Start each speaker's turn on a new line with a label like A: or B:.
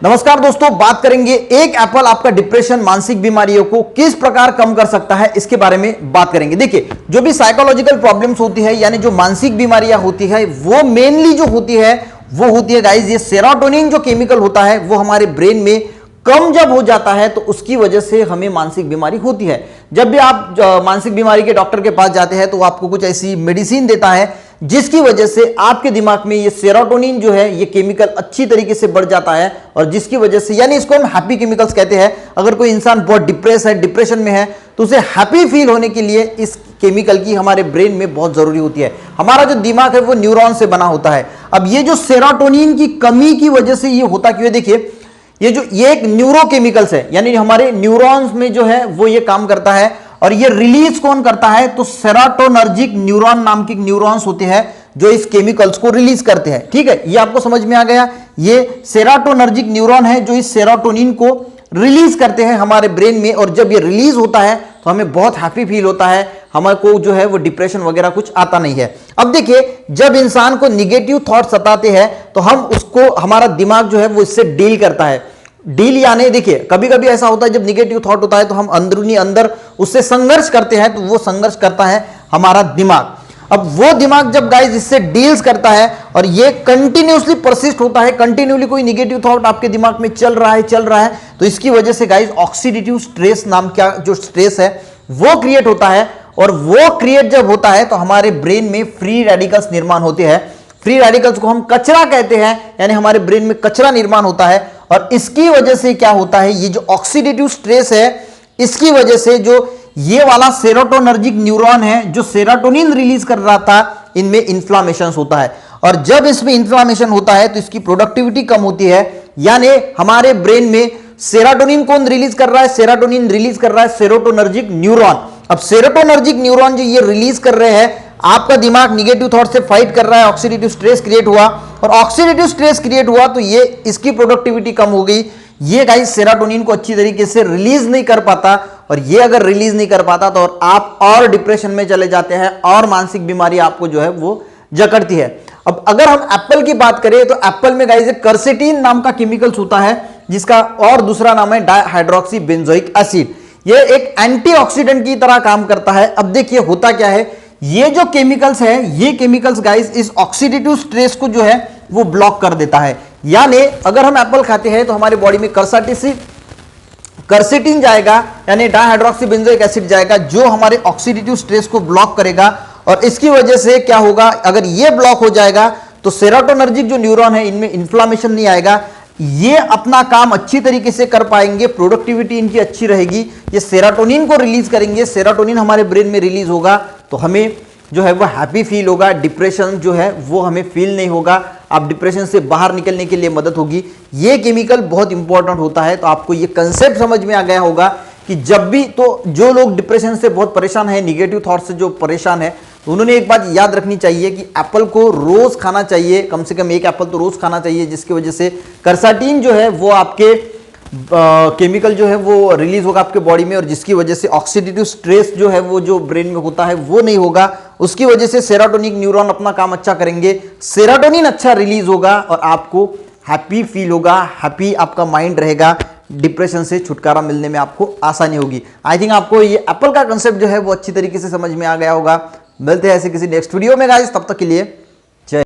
A: नमस्कार दोस्तों, बात करेंगे एक एप्पल आपका डिप्रेशन मानसिक बीमारियों को किस प्रकार कम कर सकता है, इसके बारे में बात करेंगे। देखिए, जो भी साइकोलॉजिकल प्रॉब्लम्स होती है यानी जो मानसिक बीमारियां होती है वो मेनली जो होती है गाइस, ये सेरोटोनिन जो केमिकल होता है वो हमारे ब्रेन में कम जब हो जाता है तो उसकी वजह से हमें मानसिक बीमारी होती है। जब भी आप मानसिक बीमारी के डॉक्टर के पास जाते हैं तो वो आपको कुछ ऐसी मेडिसिन देता है जिसकी वजह से आपके दिमाग में ये सेरोटोनिन जो है ये केमिकल अच्छी तरीके से बढ़ जाता है और जिसकी वजह से यानी इसको हम हैप्पी केमिकल्स कहते हैं। अगर कोई इंसान बहुत डिप्रेशन में है तो उसे हैप्पी फील होने के लिए इस केमिकल की हमारे ब्रेन में बहुत जरूरी होती है। हमारा जो दिमाग है वो न्यूरॉन से बना होता है। अब ये जो सेरोटोनिन की कमी की वजह से ये होता क्यों है, देखिए ये एक न्यूरोकेमिकल्स है, यानी हमारे न्यूरॉन्स में जो है वो ये काम करता है और ये रिलीज कौन करता है, तो सेरोटोनर्जिक न्यूरॉन नाम के न्यूरॉन्स होते हैं जो इस केमिकल्स को रिलीज करते हैं। ठीक है, ये आपको समझ में आ गया। ये सेरोटोनर्जिक न्यूरॉन है जो इस सेरोटोनिन को रिलीज करते हैं हमारे ब्रेन में और जब ये रिलीज होता है तो हमें बहुत हैप्पी फील होता है, हमारे को जो है वो डिप्रेशन वगैरह कुछ आता नहीं है। अब देखिए, जब इंसान को निगेटिव थॉट सताते हैं तो हम उसको, हमारा दिमाग जो है वो इससे डील करता है। डील यानी देखिए, कभी कभी ऐसा होता है जब निगेटिव थॉट होता है तो हम अंदरूनी अंदर उससे संघर्ष करते हैं, तो वो संघर्ष करता है हमारा दिमाग। अब वो दिमाग जब गाइस इससे डील्स करता है और ये कंटिन्यूसली परसिस्ट होता है, कंटिन्यूली कोई निगेटिव थॉट आपके दिमाग में चल रहा है, तो इसकी वजह से गाइस ऑक्सीडेटिव स्ट्रेस नाम का जो स्ट्रेस है वो क्रिएट होता है और वो क्रिएट जब होता है तो हमारे ब्रेन में फ्री रेडिकल्स निर्माण होते हैं। फ्री रेडिकल्स को हम कचरा कहते हैं, यानी हमारे ब्रेन में कचरा निर्माण होता है और इसकी वजह से क्या होता है, ये जो ऑक्सीडेटिव स्ट्रेस है इसकी वजह से जो ये वाला सेरोटोनर्जिक न्यूरॉन है जो सेरोटोनिन रिलीज कर रहा था, इनमें इन्फ्लामेशन होता है और जब इसमें इन्फ्लामेशन होता है तो इसकी प्रोडक्टिविटी कम होती है। यानी हमारे ब्रेन में सेरोटोनिन कौन रिलीज कर रहा है, सेरोटोनिन रिलीज कर रहा है सेरोटोनर्जिक न्यूरॉन। अब सेरोटोनर्जिक न्यूरॉन जो ये रिलीज कर रहे हैं, आपका दिमाग निगेटिव थॉट से फाइट कर रहा है, ऑक्सीडेटिव स्ट्रेस क्रिएट हुआ और ऑक्सीडेटिव स्ट्रेस क्रिएट हुआ तो ये इसकी प्रोडक्टिविटी कम हो गई। ये गाइस सेरोटोनिन को अच्छी तरीके से रिलीज नहीं कर पाता और ये अगर रिलीज नहीं कर पाता तो आप और डिप्रेशन में चले जाते हैं और मानसिक बीमारी आपको जो है वो जकड़ती है। अब अगर हम एप्पल की बात करें तो एप्पल में गाइस एक कर्सेटीन नाम का केमिकल्स होता है जिसका और दूसरा नाम है डाइहाइड्रोक्सी बेंजोइक एसिड। ये एक एंटीऑक्सीडेंट की तरह काम करता है। अब देखिए होता क्या है, ये जो केमिकल्स है ये केमिकल्स गाइस इस ऑक्सीडेटिव स्ट्रेस को जो है वो ब्लॉक कर देता है। यानी अगर हम एप्पल खाते हैं तो हमारी बॉडी में कर्सेटीन जाएगा, यानी डाइहाइड्रोक्सी बेंजोइक एसिड जाएगा जो हमारे ऑक्सीडेटिव स्ट्रेस को ब्लॉक करेगा और इसकी वजह से क्या होगा, अगर ये ब्लॉक हो जाएगा तो सेरोटोनर्जिक जो न्यूरॉन है इनमें इन्फ्लामेशन नहीं आएगा, ये अपना काम अच्छी तरीके से कर पाएंगे, प्रोडक्टिविटी इनकी अच्छी रहेगी, ये सेरोटोनिन को रिलीज करेंगे, सेरोटोनिन हमारे ब्रेन में रिलीज होगा तो हमें जो है वो हैप्पी फील होगा, डिप्रेशन जो है वो हमें फील नहीं होगा, आप डिप्रेशन से बाहर निकलने के लिए मदद होगी। ये केमिकल बहुत इंपॉर्टेंट होता है। तो आपको ये कंसेप्ट समझ में आ गया होगा कि जब भी तो जो लोग डिप्रेशन से बहुत परेशान है, निगेटिव थॉट से जो परेशान है, तो उन्होंने एक बात याद रखनी चाहिए कि एप्पल को रोज खाना चाहिए, कम से कम एक एप्पल तो रोज खाना चाहिए, जिसकी वजह से कर्सेटीन जो है वो आपके केमिकल जो है वो रिलीज होगा आपके बॉडी में और जिसकी वजह से ऑक्सीडेटिव स्ट्रेस जो है वो जो ब्रेन में होता है वो नहीं होगा। उसकी वजह से सेरोटोनिक न्यूरॉन अपना काम अच्छा करेंगे, सेरोटोनिन अच्छा रिलीज होगा और आपको हैप्पी फील होगा, हैप्पी आपका माइंड रहेगा, डिप्रेशन से छुटकारा मिलने में आपको आसानी होगी। आई थिंक आपको ये एप्पल का कंसेप्ट जो है वो अच्छी तरीके से समझ में आ गया होगा। मिलते हैं ऐसे किसी नेक्स्ट वीडियो में गाइस, तब तक के लिए